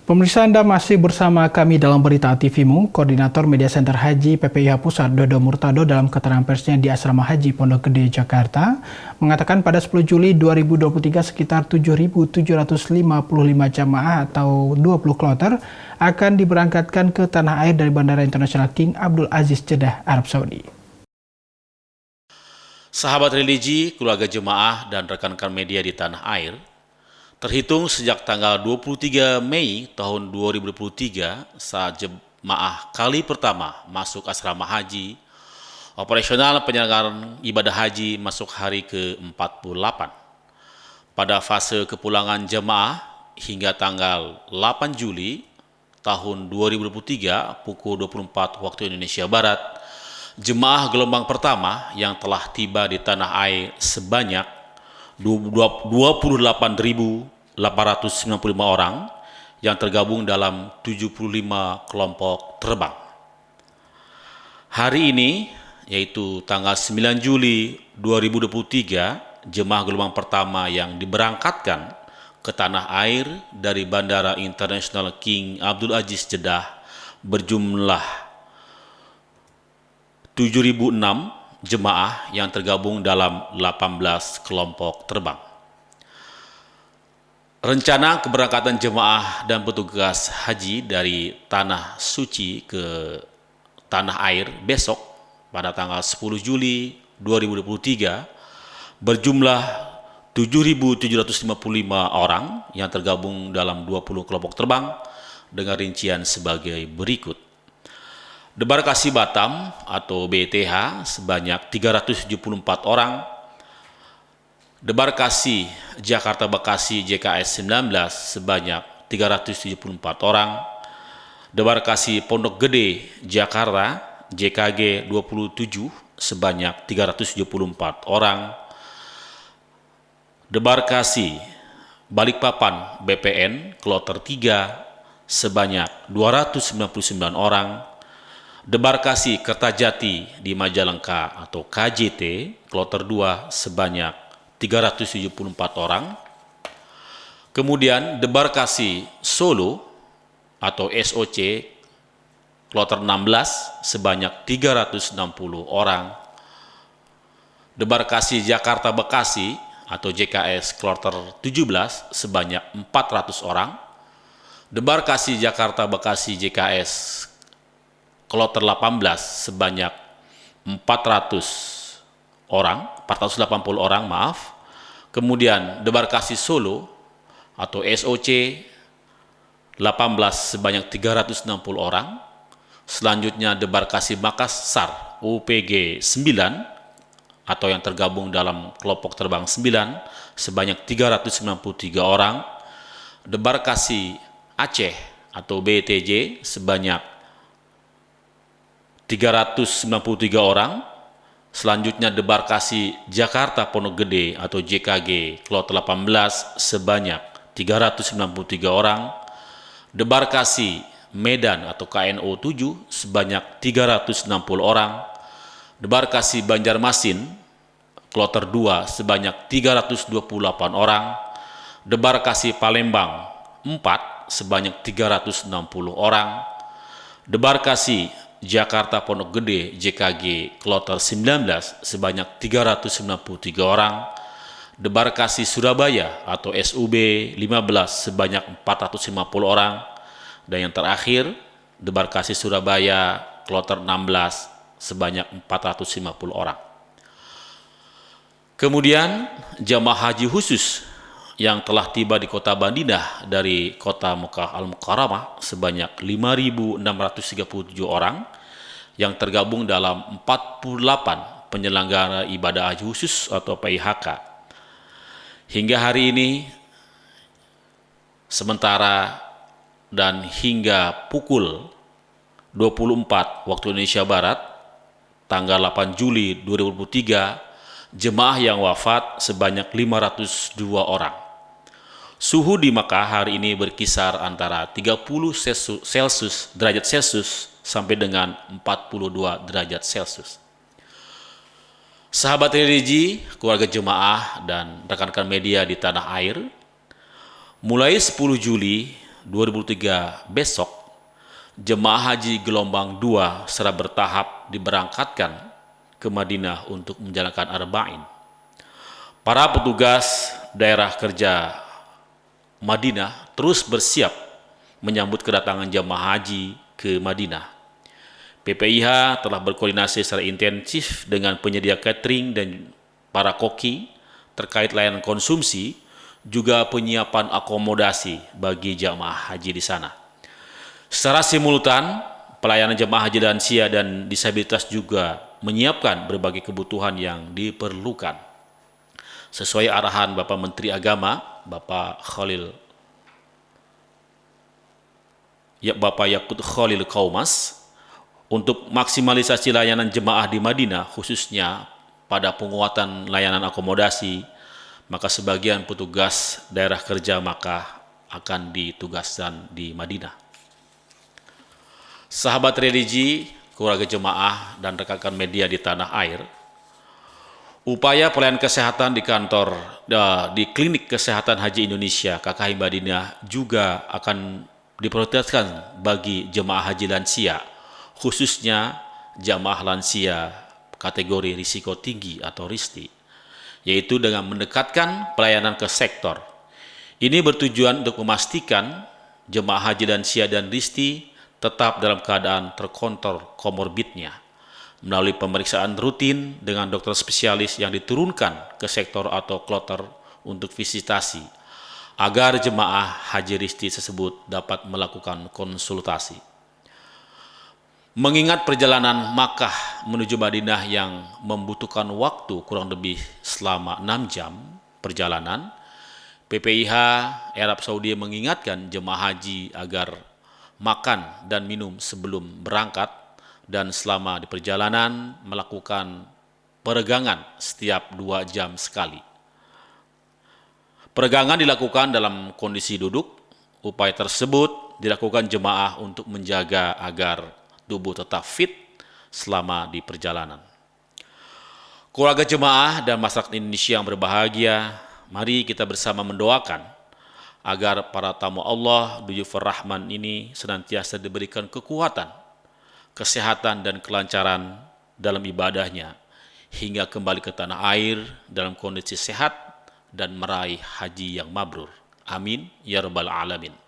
Pemirsa, Anda masih bersama kami dalam Berita TVmu. Koordinator Media Center Haji PPIH Pusat Dodo Murtado dalam keterangan persnya di Asrama Haji Pondok Gede, Jakarta, mengatakan pada 10 Juli 2023 sekitar 7.755 jamaah atau 20 kloter akan diberangkatkan ke tanah air dari Bandara Internasional King Abdul Aziz Jeddah, Arab Saudi. Sahabat religi, keluarga jemaah, dan rekan-rekan media di tanah air, terhitung sejak tanggal 23 Mei tahun 2023 saat jemaah kali pertama masuk asrama haji, operasional penyelenggaraan ibadah haji masuk hari ke-48. Pada fase kepulangan jemaah hingga tanggal 8 Juli tahun 2023 pukul 24 waktu Indonesia Barat, jemaah gelombang pertama yang telah tiba di tanah air sebanyak 28.895 orang yang tergabung dalam 75 kelompok terbang. Hari ini, yaitu tanggal 9 Juli 2023, jemaah gelombang pertama yang diberangkatkan ke tanah air dari Bandara Internasional King Abdul Aziz Jeddah berjumlah 7.006 jemaah yang tergabung dalam 18 kelompok terbang. Rencana keberangkatan jemaah dan petugas haji dari Tanah Suci ke tanah air besok pada tanggal 10 Juli 2023 berjumlah 7.755 orang yang tergabung dalam 20 kelompok terbang dengan rincian sebagai berikut. Debarkasi Batam atau BTH sebanyak 374 orang, Debarkasi Jakarta Bekasi JKS 19 sebanyak 374 orang, Debarkasi Pondok Gede Jakarta JKG 27 sebanyak 374 orang, Debarkasi Balikpapan BPN Kloter 3 sebanyak 299 orang, Debarkasi Kertajati di Majalengka atau KJT Kloter 2 sebanyak 374 orang. Kemudian Debarkasi Solo atau SOC Kloter 16 sebanyak 360 orang. Debarkasi Jakarta Bekasi atau JKS Kloter 17 sebanyak 400 orang. Debarkasi Jakarta Bekasi JKS Kloter 18 sebanyak 480 orang, maaf. Kemudian Debarkasi Solo atau SOC 18 sebanyak 360 orang. Selanjutnya Debarkasi Makassar UPG 9 atau yang tergabung dalam kelompok terbang 9 sebanyak 393 orang. Debarkasi Aceh atau BTJ sebanyak 393 orang. Selanjutnya Debarkasi Jakarta Pondok Gede atau JKG Kloter 18 sebanyak 393 orang. Debarkasi Medan atau KNO 7 sebanyak 360 orang. Debarkasi Banjarmasin Kloter 2 sebanyak 328 orang. Debarkasi Palembang 4 sebanyak 360 orang. Debarkasi Jakarta Pondok Gede JKG Kloter 19 sebanyak 393 orang. Debarkasi Surabaya atau SUB 15 sebanyak 450 orang. Dan yang terakhir Debarkasi Surabaya Kloter 16 sebanyak 450 orang. Kemudian jamaah haji khusus yang telah tiba di kota Madinah dari kota Mekah Al-Mukarramah sebanyak 5.637 orang yang tergabung dalam 48 penyelenggara ibadah haji khusus atau PIHK. Hingga hari ini, sementara dan hingga pukul 24 waktu Indonesia Barat, tanggal 8 Juli 2023, jemaah yang wafat sebanyak 502 orang. Suhu di Makkah hari ini berkisar antara 30 derajat Celcius sampai dengan 42 derajat Celcius. Sahabat religi, keluarga jemaah, dan rekan-rekan media di tanah air, mulai 10 Juli 2023 besok, jemaah haji gelombang 2 secara bertahap diberangkatkan ke Madinah untuk menjalankan arba'in. Para petugas daerah kerja Madinah terus bersiap menyambut kedatangan jemaah haji ke Madinah. PPIH telah berkoordinasi secara intensif dengan penyedia catering dan para koki terkait layanan konsumsi, juga penyiapan akomodasi bagi jemaah haji di sana. Secara simultan, pelayanan jemaah haji lansia dan disabilitas juga menyiapkan berbagai kebutuhan yang diperlukan. Sesuai arahan Bapak Menteri Agama, Bapak Yakut Khalil Qaumas, untuk maksimalisasi layanan jemaah di Madinah, khususnya pada penguatan layanan akomodasi, maka sebagian petugas daerah kerja maka akan ditugaskan di Madinah. Sahabat religi, keluarga jemaah, dan rekan-rekan media di tanah air, upaya pelayanan kesehatan di Klinik Kesehatan Haji Indonesia KKH Madinah juga akan diprioritaskan bagi jemaah haji lansia, khususnya jemaah lansia kategori risiko tinggi atau RISTI, yaitu dengan mendekatkan pelayanan ke sektor. Ini bertujuan untuk memastikan jemaah haji lansia dan RISTI tetap dalam keadaan terkontrol komorbidnya melalui pemeriksaan rutin dengan dokter spesialis yang diturunkan ke sektor atau kloter untuk visitasi, agar jemaah haji RISTI tersebut dapat melakukan konsultasi. Mengingat perjalanan Makkah menuju Madinah yang membutuhkan waktu kurang lebih selama 6 jam perjalanan, PPIH Arab Saudi mengingatkan jemaah haji agar makan dan minum sebelum berangkat dan selama di perjalanan melakukan peregangan setiap 2 jam sekali. Peregangan dilakukan dalam kondisi duduk. Upaya tersebut dilakukan jemaah untuk menjaga agar tubuh tetap fit selama di perjalanan. Keluarga jemaah dan masyarakat Indonesia yang berbahagia, mari kita bersama mendoakan agar para tamu Allah, Duyufur Rahman ini senantiasa diberikan kekuatan, kesehatan, dan kelancaran dalam ibadahnya, hingga kembali ke tanah air dalam kondisi sehat dan meraih haji yang mabrur. Amin ya rabbal alamin.